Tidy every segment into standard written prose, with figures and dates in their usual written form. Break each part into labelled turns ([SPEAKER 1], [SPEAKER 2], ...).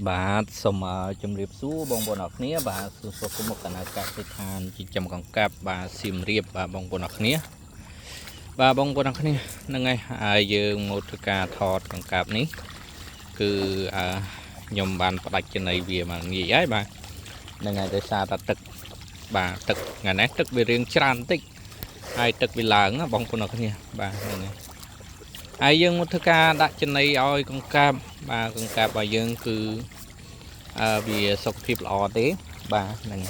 [SPEAKER 1] បាទសូមជម្រាបសួរបងប្អូនអរគ្នាបាទសួស្តីមកកណ្ដាលកសិដ្ឋានចិញ្ចឹមកង្កាប់បាទសៀមរាបបាទបងប្អូនអរគ្នាបាទបងប្អូនអរគ្នាហ្នឹងហើយយើងមកធ្វើការថតកង្កាប់នេះគឺខ្ញុំបានផ្ដាច់ចំណីវាមកងាយហើយបាទហ្នឹងហើយដោយសារតែទឹកបាទទឹកថ្ងៃនេះទឹកវារៀងច្រើនបន្តិចហើយទឹកវាឡើងបងប្អូនអរគ្នាបាទហ្នឹងហើយយើងមកធ្វើការដាក់ចំណីឲ្យកង្កាប់បាទកង្កាប់របស់យើងគឺវាសុខភាពល្អទេបាទហ្នឹង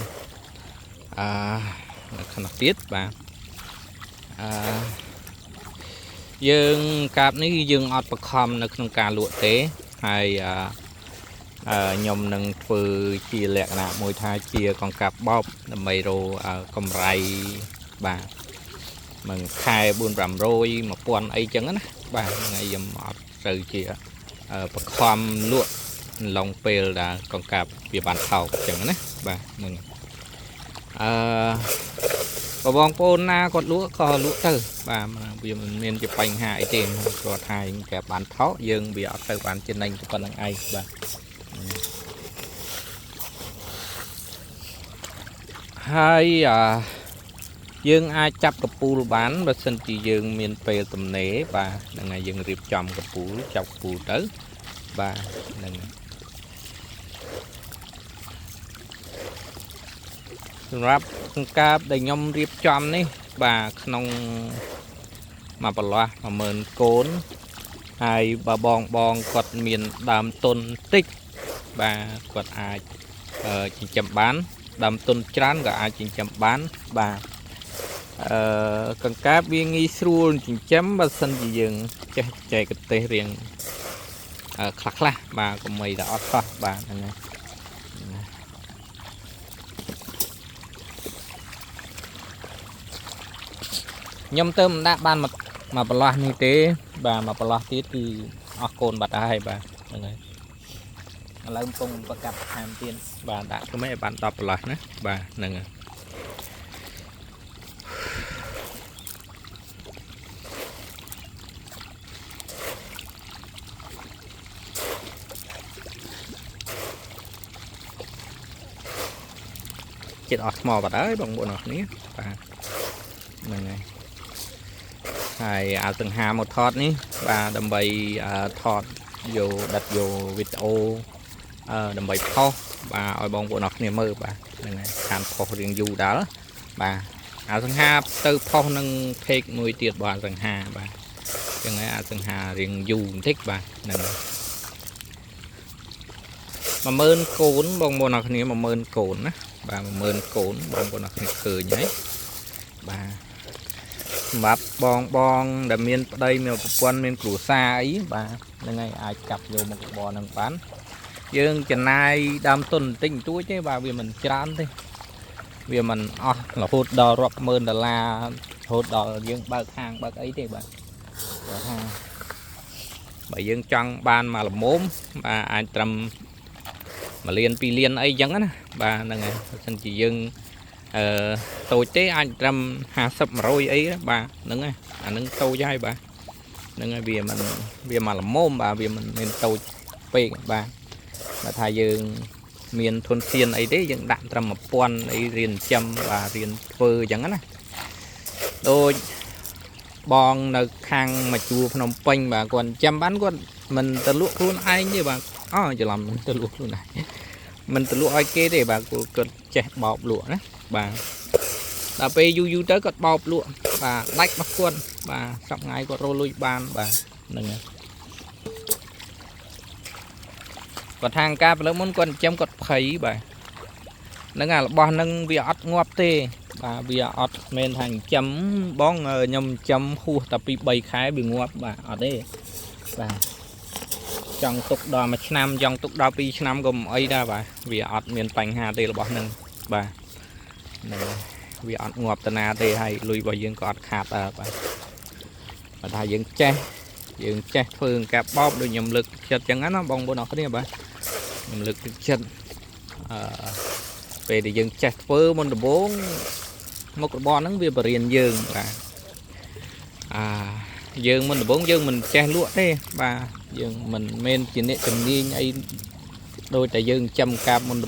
[SPEAKER 1] នៅខាងទៀតបាទយើងកាបនេះយើងអត់បខំនៅក្នុងការលក់ទេហើយខ្ញុំនឹងធ្វើជាលក្ខណៈមួយថាជាកង្កាប់បោកដើម្បីរកកម្រៃបាទមួយខែ400-500 1000អីចឹងណាបាទថ្ងៃខ្ញុំអត់ទៅជាបខំលក់ឡងពេលដែលកង្កាប់វាបានថោកចឹងណាបាទនឹងបងប្អូនណាគាត់លក់ក៏លក់ទៅបាទវាមិនមានជាបញ្ហាអីទេគាត់ថាគេបានថោកយើងវាអត់ទៅបានចំណេញប៉ុណ្្នឹងឯងបាទហើយយើងអាចចាប់កពូលបានបើសិនជាយើងមានពេលទំនេរបាទហ្នឹងហើយយើងរៀបចំកពូលចាប់កពូលទៅបាទហ្នឹងសម្រាប់កង្កាបដែលខ្ញុំរៀបចំនេះបាទក្នុងមួយប្រឡាស់10000កូនហើយបើបងគាត់មានដើមទុនតិចបាទគាត់អាចចិញ្ចឹមបានដើមទុនច្រើនក៏អាចចិញ្ចឹមបានបាទកង្កាបវាងាយស្រួលចិញ្ចឹមបើសិនជាយើងចេះចែកទេសរៀងខ្លះបាទកុំអីតែអត់សោះបាទហ្នឹងហើយខ្ញុំទៅមិនដាក់បានមកប្រឡាស់នេះទេបាទមកប្រឡាស់ទៀតគឺអស់កូនបាត់ហើយបាទហ្នឹងហើយឥឡូវកំពុងប្រកាប់ថែមទៀតបាទដាក់ទៅមិនឲ្យបាន10ប្រឡាស់ណាបាទហ្នឹងហើយចិត្តអស់ថ្មបាត់ហើយបងប្អូនអរគ្នាបាទហ្នឹងហើយអាសង្ហាមកថតនេះបាទដើម្បីថតយកដាត់យកវីដេអូដើម្បីផុសបាទឲ្យបងប្អូនអរគ្នាមើលបាទហ្នឹងហើយខានផុសរៀងយូរដល់បាទអាសង្ហាទៅផុសនឹងเพจមួយទៀតបាទអាសង្ហាបាទអញ្ចឹងហើយអាសង្ហារៀងយូរបន្តិចបាទហ្នឹង10000កូនបងប្អូនអរគ្នា10000កូនណាបាទ10000កូនបងប្អូនអរគ្នាឃើញហើយបាទសម្រាប់បងដែលមានប្តីមានប្រពន្ធមានគ្រួសារអីបាទហ្នឹងហើយអាចកាប់យកមុខរបរនឹងបានយើងចំណាយដើមទុនបន្តិចបន្តួចទេបាទវាមិនច្រើនទេវាមិនអស់រហូតដល់រាប់ម៉ឺនដុល្លាររហូតដល់យើងបើកហាងបើកអីទេបាទគាត់ថាបើយើងចង់បានមកល្មមបាទអាចត្រឹម1លាន2លានអីចឹងណាបាទហ្នឹងហើយបើសិនជាយើងតូចទេអាចត្រឹម50-100អីបាទហ្នឹងហើយអាហ្នឹងតូចហើយបាទហ្នឹងហើយវាមកល្មមបាទវាមិនមានតូចពេកបាទបើថាយើងមានធនធានអីទេយើងដាក់ត្រឹម1000អីរៀនចាំបាទរៀនធ្វើអញ្ចឹងណាដូចបងនៅខាងមកជួរភ្នំពេញបាទគាត់ចាំបានគាត់មិនទៅលក់ខ្លួនឯងទេបាទច្រឡំមិនទៅលក់ខ្លួនឯងមិនទៅលក់ឲ្យគេទេបាទគាត់ចេះបោកលក់ណាបាទដល់ពេលយូរទៅគាត់បោកលក់បាទដាច់មកគាត់បាទសប្ងៃគាត់រលួយបានបាទហ្នឹងហើយគាត់ខាងការលើមុនគាត់ចិញ្ចឹមគាត់ភ័យបាទហ្នឹងអារបស់ហ្នឹងវាអត់ងាប់ទេបាទវាអត់មែនថាចិញ្ចឹមបងខ្ញុំចិញ្ចឹមហួសតែពី3ខែវាងាប់បាទអត់ទេបាទចង់ទុកដល់1ឆ្នាំចង់ទុកដល់2ឆ្នាំក៏មិនអីដែរបាទវាអត់មានបញ្ហាទេរបស់ហ្នឹងបាទហ្នឹងវាអត់ងាប់តាណាទេហើយលុយរបស់យើងក៏អត់ខាតដែរបាទបើថាយើងចេះធ្វើការបោកដូចខ្ញុំលើកចិត្តចឹងណាបងប្អូនអរគ្នាបាទខ្ញុំលើកចិត្តពេលដែលយើងចេះធ្វើមុនដំបូងមុខរបរហ្នឹងវាបរៀនយើងបាទយើងមុនដំបូងយើងមិនចេះលក់ទេបាទយើងមិនមែនជាអ្នកជំនាញអី đôi tại dương châm cạp môn